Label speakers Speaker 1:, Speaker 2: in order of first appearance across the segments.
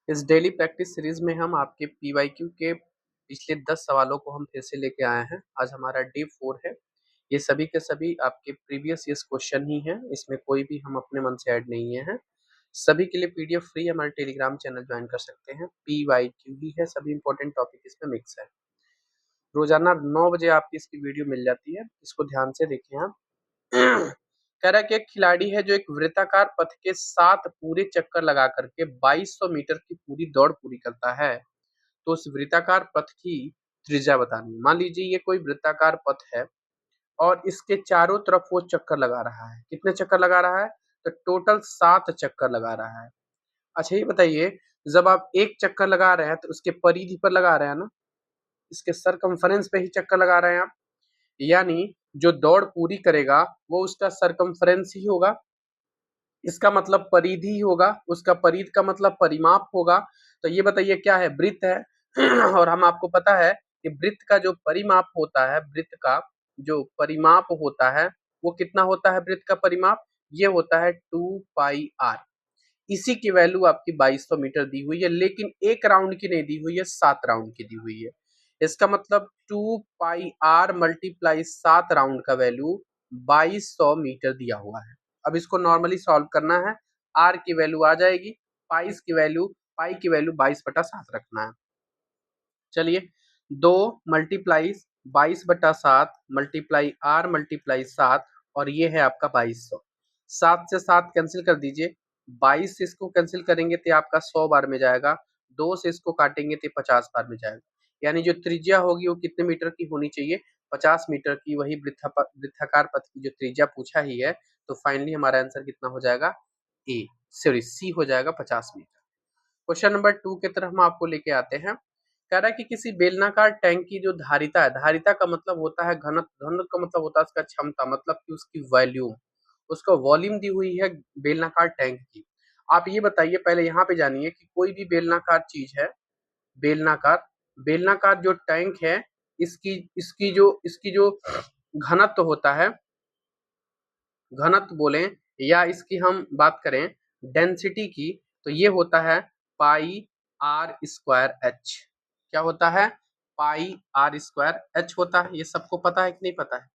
Speaker 1: इस daily practice series में हम आपके पीवाईक्यू के पिछले 10 सवालों को हम फिर से लेके आए हैं। आज हमारा डे 4 है। ये सभी के सभी आपके प्रीवियस ईयर्स क्वेश्चन ही हैं, इसमें कोई भी हम अपने मन से ऐड नहीं है। सभी के लिए पीडीएफ फ्री हमारे टेलीग्राम चैनल ज्वाइन कर सकते हैं। पीवाईक्यू ही है, सभी इंपॉर्टेंट टॉपिक इसमें मिक्स है। रोजाना 9 बजे आपकी इसकी वीडियो मिल जाती है, इसको ध्यान से देखें आप। कह रहा है कि एक खिलाड़ी है जो एक वृत्ताकार पथ के 7 पूरे चक्कर लगा करके 2200 मीटर की पूरी दौड़ पूरी करता है, तो उस वृत्ताकार पथ की त्रिज्या बतानी है। मान लीजिए ये कोई वृत्ताकार पथ है और इसके चारों तरफ वो चक्कर लगा रहा है। कितने चक्कर लगा रहा है? तो टोटल 7 चक्कर लगा रहा है। अच्छा ये बताइए, जब आप एक चक्कर लगा रहे हैं तो उसके परिधि पर लगा रहे हैं ना, इसके सरकमफेरेंस पे ही चक्कर लगा रहे हैं आप, यानी जो दौड़ पूरी करेगा वो उसका सरकमफेरेंस ही होगा। इसका मतलब परिधि ही होगा, उसका परिधि का मतलब परिमाप होगा। तो ये बताइए क्या है? वृत्त है। और हम आपको पता है कि वृत्त का जो परिमाप होता है, वृत्त का जो परिमाप होता है वो कितना होता है? वृत्त का परिमाप ये होता है 2πr। इसी की वैल्यू आपकी 2200 मीटर दी हुई है, लेकिन एक राउंड की नहीं दी हुई है, 7 राउंड की दी हुई है। इसका मतलब 2πr मल्टीप्लाई 7 राउंड का वैल्यू 2200 मीटर दिया हुआ है। अब इसको नॉर्मली सॉल्व करना है। आर की वैल्यू आ जाएगी, पाई की वैल्यू 22/7 रखना है। चलिए 2 मल्टीप्लाई 22/7 मल्टीप्लाई आर मल्टीप्लाई 7, और ये है आपका 2200। 7 से 7 कैंसिल कर दीजिए, 22 से इसको कैंसिल करेंगे तो आपका 100 बार में जाएगा, 2 से इसको काटेंगे तो 50 बार में जाएगा। यानी जो त्रिज्या होगी वो कितने मीटर की होनी चाहिए? 50 मीटर की। वही वृत्ताकार पथ की जो त्रिज्या पूछा ही है, तो फाइनली हमारा आंसर कितना हो जाएगा? ए सॉरी सी हो जाएगा, 50 मीटर। क्वेश्चन नंबर 2 की तरफ हम आपको लेके आते हैं। कह रहा है कि किसी बेलनाकार टैंक की जो धारिता है, धारिता का मतलब होता है घनत्व, घनत्व का मतलब होता है उसका क्षमता, मतलब कि उसकी वॉल्यूम, उसका वॉल्यूम दी हुई है बेलनाकार टैंक की। आप ये बताइए, पहले यहाँ पे जानिए कि कोई भी बेलनाकार चीज है, बेलनाकार बेलनाकार जो टैंक है, इसकी इसकी जो घनत्व होता है, घनत्व बोलें या इसकी हम बात करें डेंसिटी की, तो ये होता है पाई आर स्क्वायर एच। क्या होता है? पाई आर स्क्वायर एच होता है। ये सबको पता है कि नहीं पता है?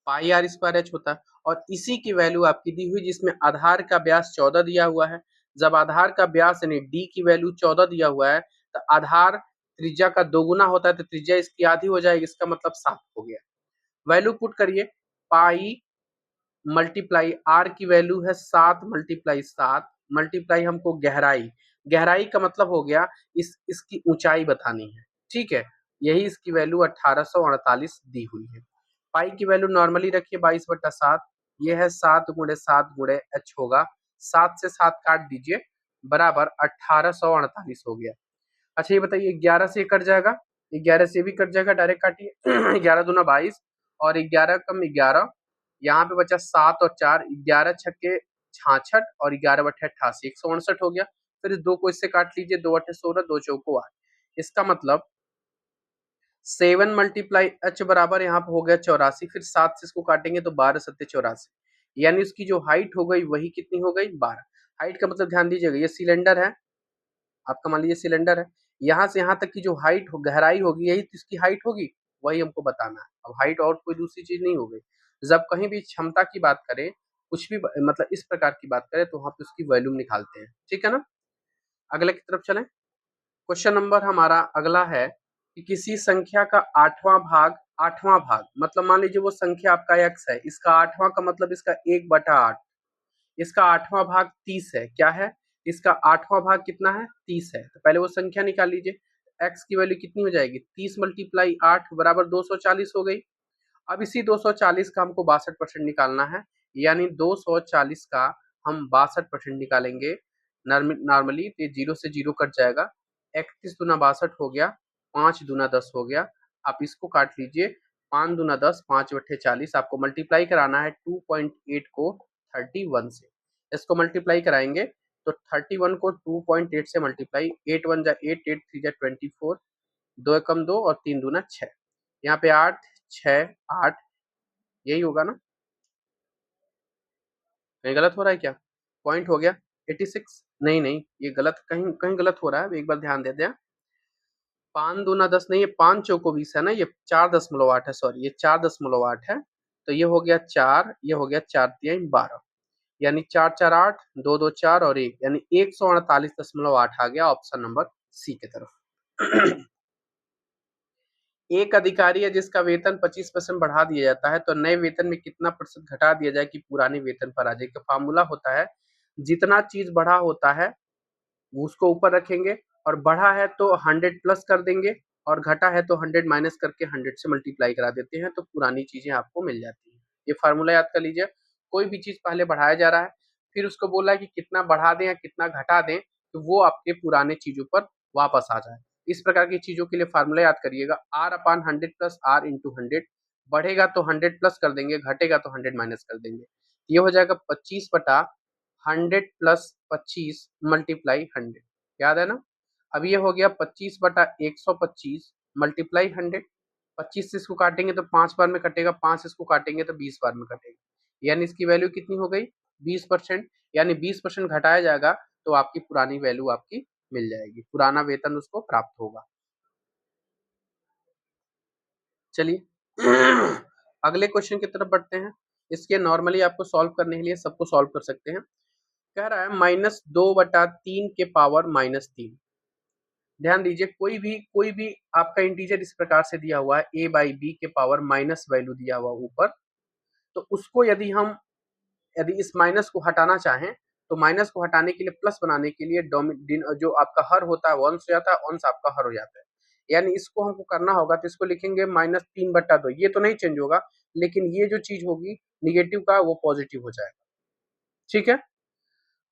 Speaker 1: पाई आर स्क्वायर एच होता है। और इसी की वैल्यू आपकी दी हुई, जिसमें आधार का व्यास 14 दिया हुआ है। जब आधार का व्यास यानी डी की वैल्यू 14 दिया हुआ है, तो आधार त्रिज्या का दोगुना होता है, तो त्रिज्या इसकी आधी हो जाएगी, इसका मतलब 7 हो गया। वैल्यू पुट करिए, पाई मल्टीप्लाई आर की वैल्यू है 7 मल्टीप्लाई 7 मल्टीप्लाई हमको गहराई, गहराई का मतलब हो गया इसकी ऊंचाई बतानी है, ठीक है। यही इसकी वैल्यू 1848 दी हुई है। पाई की वैल्यू नॉर्मली रखिए 22/7, ये है 7 गुणे 7 गुणे एच होगा, 7 से 7 काट दीजिए, बराबर 1848 हो गया। अच्छा ये बताइए 11 से कट जाएगा, 11 से भी कट जाएगा, डायरेक्ट काटिए। 11 दूना 22 और 11 कम 11, यहाँ पे बचा 7 और 4, 11 छक्के 66 और 11/88, 169 हो गया। फिर इस 2 को इससे काट लीजिए, 2 8 16, 2 चौको 8। इसका मतलब 7 मल्टीप्लाई एच बराबर यहाँ पे हो गया 84, फिर 7 से इसको काटेंगे तो 12 7 84, यानी उसकी जो हाइट हो गई वही कितनी हो गई? 12। हाइट का मतलब ध्यान दीजिएगा, ये सिलेंडर है आपका, मान लीजिए सिलेंडर है, यहाँ से यहाँ तक की जो हाइट हो, गहराई होगी, यही तो इसकी हाइट होगी, वही हमको बताना है। अब हाइट और कोई दूसरी चीज नहीं होगी। जब कहीं भी क्षमता की बात करें, कुछ भी मतलब इस प्रकार की बात करें, तो वहां पे उसकी वॉल्यूम निकालते हैं, ठीक है ना। अगले की तरफ चलें। क्वेश्चन नंबर हमारा अगला है कि किसी संख्या का आठवां भाग मतलब मान लीजिए वो संख्या आपका x है, इसका आठवां का मतलब इसका 1/8, इसका आठवां भाग 30 है। क्या है? इसका आठवां भाग कितना है? 30 है। तो पहले वो संख्या निकाल लीजिए, x की वैल्यू कितनी हो जाएगी? 30 मल्टीप्लाई 8 बराबर 240 हो गई। अब इसी 240 का हमको 62% निकालना है, यानी 240 का हम 62% निकालेंगे नॉर्मली, तो जीरो से जीरो कट जाएगा, 31 दूना 62 हो गया, 5 दूना 10 हो गया। आप इसको काट लीजिए, 5 दूना 10, 5/40, आपको मल्टीप्लाई कराना है 2.8 को 31 से। इसको मल्टीप्लाई कराएंगे तो 31 को 2.8 से मल्टीप्लाई, 8 1 जा 8, 8 3 जा 24, 2 एकम 2 और 3 दूना 6, यहाँ पे 8 6 8, यही होगा ना? कहीं गलत हो रहा है क्या? पॉइंट हो गया 86। नहीं नहीं, ये गलत, कहीं कहीं गलत हो रहा है, एक बार ध्यान दे दें। 5 दूना 10 नहीं, ये 5 चौको 20 है ना, ये 4.8 है, सॉरी ये 4.8 है। तो ये हो गया 4, ये हो गया 4×3 = 12, यानी 4×4 = 8, 2×2 = 4 और 1, यानी 148.8 आ गया ऑप्शन नंबर सी की तरफ। एक अधिकारी है जिसका वेतन 25% बढ़ा दिया जाता है, तो नए वेतन में कितना प्रतिशत घटा दिया जाए कि पुराने वेतन पर आ जाए। तो फार्मूला होता है, जितना चीज बढ़ा होता है उसको ऊपर रखेंगे, और बढ़ा है तो 100 प्लस कर देंगे, और घटा है तो 100 माइनस करके 100 से मल्टीप्लाई करा देते हैं, तो पुरानी चीजें आपको मिल जाती हैं। ये फार्मूला याद कर लीजिए। कोई भी चीज पहले बढ़ाया जा रहा है, फिर उसको बोला है कि कितना बढ़ा दें या कितना घटा दें, तो वो आपके पुराने चीजों पर वापस आ जाए। इस प्रकार की चीजों के लिए फार्मूला याद करिएगा, R/100 प्लस R इंटू 100। बढ़ेगा तो 100 प्लस कर देंगे, घटेगा तो 100 माइनस कर देंगे। ये हो जाएगा 25/100 प्लस 25 मल्टीप्लाई 100, याद है ना। अब ये हो गया 25/125 मल्टीप्लाई 100। 25 से इसको काटेंगे तो 5 बार में कटेगा, 5 इसको काटेंगे तो 20 बार में कटेगा, यानी इसकी वैल्यू कितनी हो गई, 20%। यानी 20% घटाया जाएगा तो आपकी पुरानी वैल्यू आपकी मिल जाएगी, पुराना वेतन उसको प्राप्त होगा। चलिए अगले क्वेश्चन की तरफ बढ़ते हैं। इसके नॉर्मली आपको सॉल्व करने के लिए सबको सॉल्व कर सकते हैं। कह रहा है -2/3 के पावर -3। ध्यान दीजिए, कोई भी आपका इंटीजर इस प्रकार से दिया हुआ है, a/b के पावर माइनस वैल्यू दिया हुआ ऊपर, तो उसको यदि इस माइनस को हटाना चाहें, तो माइनस को हटाने के लिए, प्लस बनाने के लिए जो आपका हर होता है वो अंश हो जाता है, अंश आपका हर हो जाता है। यानी इसको हमको करना होगा, तो इसको लिखेंगे -3/2। ये तो नहीं चेंज होगा, लेकिन ये जो चीज होगी निगेटिव का, वो पॉजिटिव हो जाएगा। ठीक है।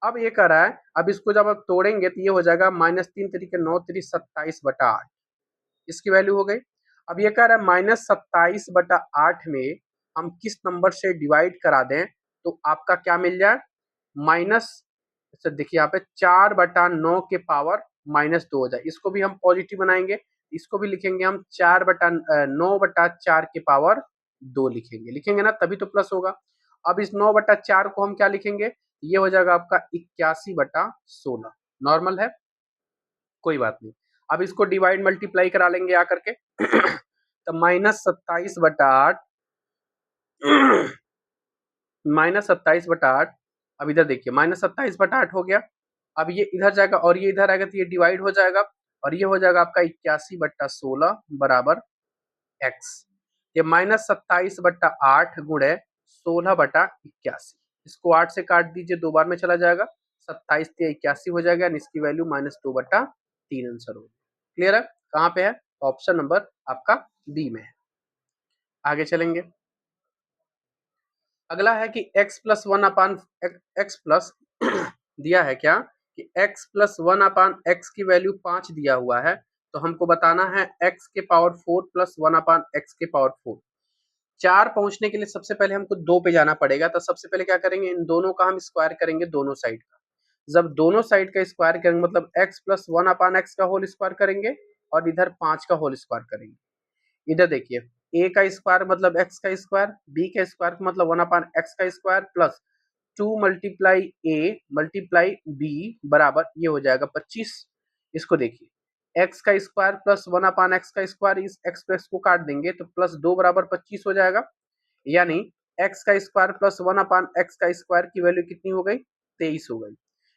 Speaker 1: अब ये कह रहा है, अब इसको जब आप तोड़ेंगे तो ये हो जाएगा -3×3 = 9, 27/8, इसकी वैल्यू हो गई। अब ये कह रहा है -27/8 में हम किस नंबर से डिवाइड करा दें तो आपका क्या मिल जाए, माइनस, देखिए यहाँ पे 4/9 के पावर -2 हो जाए। इसको भी हम पॉजिटिव बनाएंगे, इसको भी लिखेंगे हम 9/4 के पावर 2 लिखेंगे, लिखेंगे ना, तभी तो प्लस होगा। अब इस 9/4 को हम क्या लिखेंगे, ये हो जाएगा आपका 81/16। नॉर्मल है, कोई बात नहीं। अब इसको डिवाइड मल्टीप्लाई करा लेंगे आकर के तो -27/8 -27/8। अब इधर देखिए, -27/8 हो गया। अब ये इधर जाएगा और ये इधर आएगा, तो ये डिवाइड हो जाएगा, और ये हो जाएगा आपका 81/16 बराबर x। ये -27/8 गुणे 16/81। इसको 8 से काट दीजिए, 2 बार में चला जाएगा, 27×3 = 81 हो जाएगा, यानी इसकी वैल्यू -2/3 आंसर होगी। क्लियर है, कहाँ पे है, ऑप्शन नंबर आपका बी में है। आगे चलेंगे। अगला है कि x प्लस दिया है क्या, कि x+1/x की वैल्यू 5 दिया हुआ है, तो हमको बताना है x के पावर 4 प्लस 1/x के पावर 4। 4 पहुंचने के लिए सबसे पहले हमको 2 पे जाना पड़ेगा, तो सबसे पहले क्या करेंगे, इन दोनों का हम स्क्वायर करेंगे, दोनों साइड का। जब दोनों साइड का स्क्वायर करेंगे, मतलब x+1/x का होल स्क्वायर करेंगे, और इधर 5 का होल स्क्वायर करेंगे। इधर देखिए, a का स्क्वायर मतलब x का स्क्वायर, b का स्क्वायर मतलब 1/x का square, plus 2 multiply a multiply b बराबर ये हो जाएगा 25। इसको देखिए, x का स्क्वायर प्लस 1/x का स्क्वायर, इस x को x को काट देंगे तो +2 बराबर 25 हो जाएगा, यानी x का स्क्वायर प्लस 1/x का स्क्वायर की वैल्यू कितनी हो गई, 23 हो गई।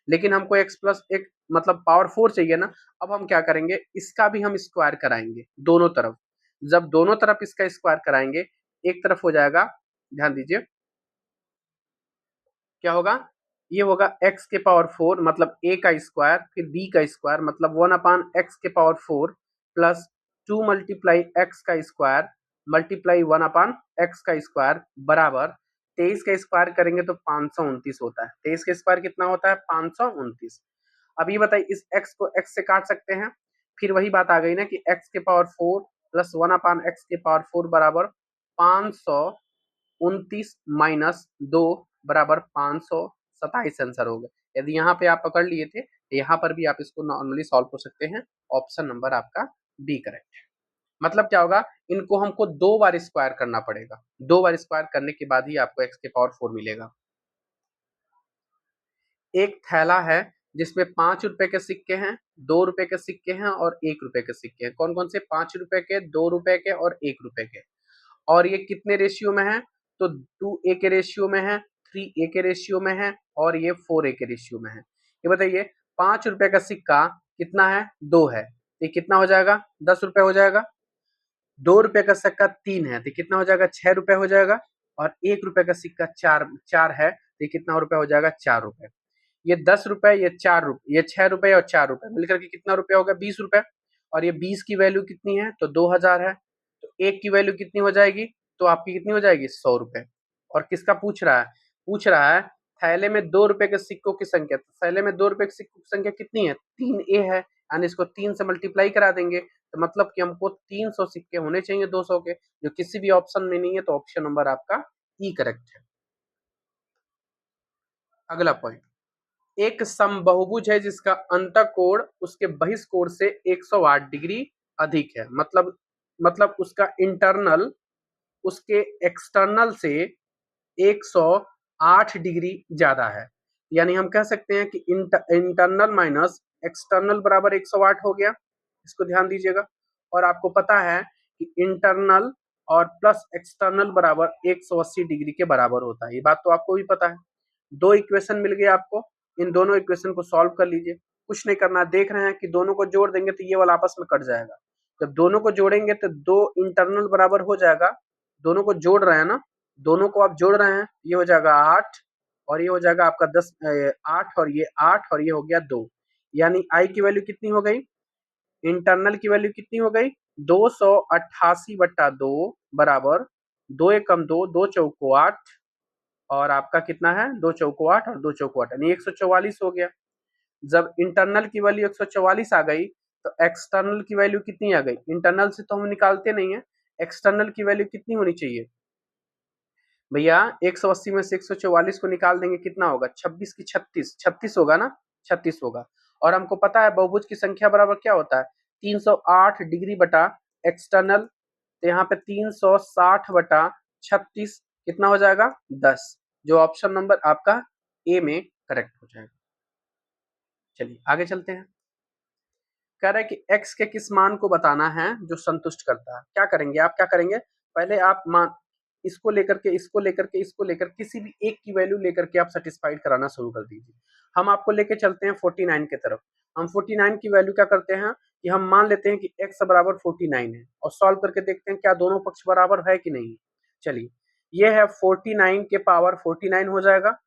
Speaker 1: लेकिन हमको x प्लस एक मतलब पावर 4 चाहिए ना। अब हम क्या करेंगे, इसका भी हम स्क्वायर कराएंगे दोनों तरफ। जब दोनों तरफ इसका स्क्वायर कराएंगे, एक तरफ हो जाएगा, ध्यान दीजिए क्या होगा, ये होगा x के पावर 4 मतलब a का स्क्वायर, फिर b का स्क्वायर मतलब 1/x के पावर 4 प्लस 2 मल्टीप्लाई x का स्क्वायर मल्टीप्लाई 1/x का स्क्वायर बराबर 23 का स्क्वायर करेंगे तो 529 होता है। 23 का स्क्वायर कितना होता है, 529। अब ये बताइए, इस x को x से काट सकते हैं, फिर वही बात आ गई ना कि x के पावर 4 प्लस 1/x के पावर 4 बराबर 529 माइनस 2 बराबर 527 आंसर हो गया। यदि यहाँ पे आप पकड़ लिए थे, यहाँ पर भी आप इसको नॉर्मली सॉल्व कर सकते हैं। ऑप्शन नंबर आपका बी करेक्ट है। मतलब क्या होगा, इनको हमको 2 बार स्क्वायर करना पड़ेगा, 2 बार स्क्वायर करने के बाद ही आपको x के पावर 4 मिलेगा। एक थैला है जिसमें 5 रुपए के सिक्के हैं, 2 रुपए के सिक्के हैं और 1 रुपए के सिक्के हैं। कौन कौन से? 5 रुपए के, 2 रुपए के और 1 रुपए के। और ये कितने रेशियो में है? तो 2A के रेशियो में है, 3A के रेशियो में है और ये 4A के रेशियो में है। ये बताइए 5 रुपए का सिक्का कितना है? 2 है। ये कितना हो जाएगा? 10 रुपए हो जाएगा। 2 रुपए का सिक्का 3 है तो कितना हो जाएगा? 6 रुपए हो जाएगा। और 1 रुपए का सिक्का 4 है तो ये कितना रुपए हो जाएगा? 4 रुपए। ये 10 रुपए, ये 4 रुपए, ये 6 रुपए और 4 रुपए मिलकर के कितना रुपया होगा? 20 रुपए। और ये 20 की वैल्यू कितनी है? तो 2000 है। तो 1 की वैल्यू कितनी हो जाएगी? तो आपकी कितनी हो जाएगी? 100 रुपए। और किसका पूछ रहा है? पूछ रहा है थैले में 2 रुपए के सिक्कों की संख्या। तो थैले में 2 रुपए के सिक्कों की संख्या कितनी है? 3A है, यानी इसको 3 से मल्टीप्लाई करा देंगे तो मतलब कि हमको 300 सिक्के होने चाहिए 200 के, जो किसी भी ऑप्शन में नहीं है। तो ऑप्शन नंबर आपका ई करेक्ट है। अगला पॉइंट, एक समबहुभुज है जिसका अंतःकोण उसके बहिष्कोण से 108 डिग्री अधिक है। मतलब उसका इंटरनल उसके एक्सटर्नल से 108 डिग्री ज्यादा है। यानी हम कह सकते हैं कि इंटरनल माइनस एक्सटर्नल बराबर 108 हो गया। इसको ध्यान दीजिएगा। और आपको पता है कि इंटरनल और प्लस एक्सटर्नल बराबर 180 डिग्री के बराबर होता है। ये बात तो आपको भी पता है। दो इक्वेशन मिल गए आपको, इन दोनों इक्वेशन को सॉल्व कर लीजिए। कुछ नहीं करना, देख रहे हैं कि दोनों को जोड़ देंगे तो ये वाला आपस में कट जाएगा। जब दोनों को जोड़ेंगे तो 2 इंटरनल बराबर हो जाएगा। दोनों को जोड़ रहे हैं ना, दोनों को आप जोड़ रहे हैं, ये हो जाएगा 8 और ये हो जाएगा आपका 10, 8 और ये 8 और ये हो गया 2। यानी आई की वैल्यू कितनी हो गई? इंटरनल की वैल्यू कितनी हो गई? 288/2 बराबर 2 एकम 2, 2 चौको 8 और आपका कितना है? 2 चौको 8 और 2 चौको 8 यानी 144 हो गया। जब इंटरनल की वैल्यू 144 आ गई तो एक्सटर्नल की वैल्यू कितनी आ गई? इंटरनल से तो हम निकालते नहीं है, एक्सटर्नल की वैल्यू कितनी होनी चाहिए भैया? 180 में से 144 को निकाल देंगे, कितना होगा? 26 की 36, 36 होगा ना, 36 होगा। और हमको पता है बहुभुज की संख्या बराबर क्या होता है? 308 डिग्री बटा एक्सटर्नल। तो यहाँ पे 360/36 कितना हो जाएगा? 10, जो ऑप्शन नंबर आपका ए में करेक्ट हो जाएगा। चलिए आगे चलते हैं। कह रहा है कि x के किस मान को बताना है जो संतुष्ट करता है। क्या करेंगे आप? क्या करेंगे? पहले आप मान इसको लेकर के, इसको लेकर के, इसको लेकर किसी भी एक की वैल्यू लेकर के आप सेटिस्फाइड कराना शुरू कर दीजिए। हम आपको लेके चलते हैं 49 की तरफ। हम 49 की वैल्यू क्या करते हैं कि हम मान लेते हैं कि x बराबर 49 है और सॉल्व करके देखते हैं क्या दोनों पक्ष बराबर है कि नहीं। चलिए, ये है 49 के पावर 49 हो जाएगा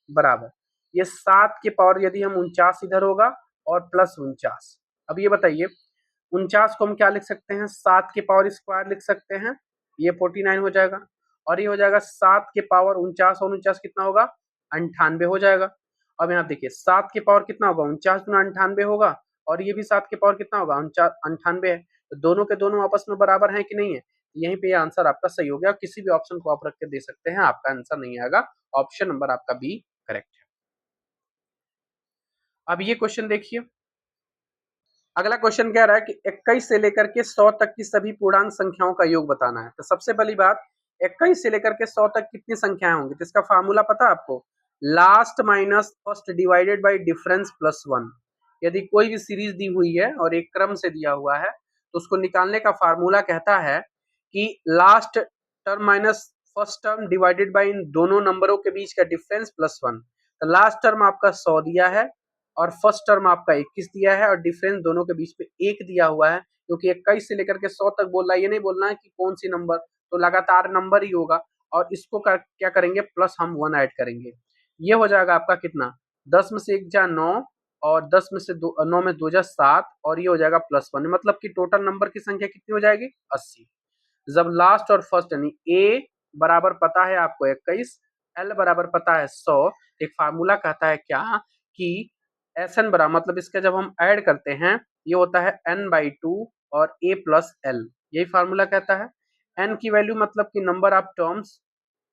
Speaker 1: बराबर, ये 7 के पावर यदि हम 49 इधर होगा और प्लस 49। अब ये बताइए 49 को हम क्या लिख सकते हैं? 7 के पावर स्क्वायर लिख सकते हैं, ये 49 हो जाएगा। और ये हो जाएगा 7 के पावर 49 और 49 कितना होगा? 98 हो जाएगा। अब यहाँ देखिए 7 के पावर कितना होगा? 49 गुना 98 होगा और ये भी 7 के पावर कितना होगा? 98 है। तो दोनों के दोनों आपस में बराबर हैं कि नहीं है? यहीं पे ये आंसर आपका सही हो गया। किसी भी ऑप्शन को आप रख के दे सकते हैं, आपका आंसर नहीं आएगा। ऑप्शन नंबर आपका बी करेक्ट है। अब ये क्वेश्चन देखिए, अगला क्वेश्चन कह रहा है कि 21 से लेकर के 100 तक की सभी पूर्णांक संख्याओं का योग बताना है। तो सबसे पहली बात, 21 से लेकर के 100 तक कितनी संख्याएं होंगी? तो इसका फार्मूला पता है आपको? Last minus first divided by difference plus 1। यदि कोई भी सीरीज दी हुई है और एक क्रम से दिया हुआ है तो उसको निकालने का फार्मूला कहता है कि last term minus first term divided by इन दोनों नंबरों के बीच का डिफरेंस प्लस 1। तो लास्ट टर्म आपका 100 दिया है और फर्स्ट टर्म आपका 21 दिया है और डिफरेंस दोनों के बीच में 1 दिया हुआ है, क्योंकि 21 से लेकर के 100 तक बोल रहा है। ये नहीं बोलना है कि कौन सी नंबर, तो लगातार नंबर ही होगा। और इसको क्या करेंगे? प्लस हम 1 ऐड करेंगे। ये हो जाएगा आपका कितना? 10 में से 1 जा 9 और 10 में से 9 में 2 जा 7 और ये हो जाएगा प्लस 1। मतलब कि टोटल नंबर की संख्या कितनी हो जाएगी? 80। जब लास्ट और फर्स्ट यानी ए बराबर पता है आपको 21, एल बराबर पता है 100, एक फार्मूला कहता है क्या कि एस एन बराबर, मतलब इसका जब हम ऐड करते हैं ये होता है n/2 और a प्लस एल, यही फार्मूला कहता है। n की वैल्यू मतलब कि नंबर ऑफ टर्म्स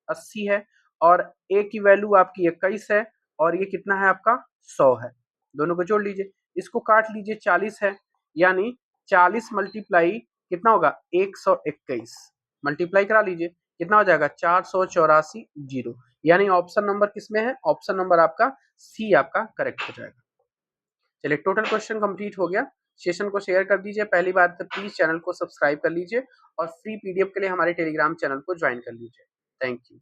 Speaker 1: 80 है और a की वैल्यू आपकी 21 है और ये कितना है आपका? 100 है। दोनों को जोड़ लीजिए, इसको काट लीजिए, 40 है, यानी 40 मल्टीप्लाई कितना होगा? 121 मल्टीप्लाई करा लीजिए, कितना हो जाएगा? 484 जीरो। यानी ऑप्शन नंबर किसमें है? ऑप्शन नंबर आपका सी आपका करेक्ट हो जाएगा। चलिए टोटल क्वेश्चन कंप्लीट हो गया। सेशन को शेयर कर दीजिए। पहली बात तो प्लीज़ चैनल को सब्सक्राइब कर लीजिए और फ्री पीडीएफ के लिए हमारे टेलीग्राम चैनल को ज्वाइन कर लीजिए। Thank you.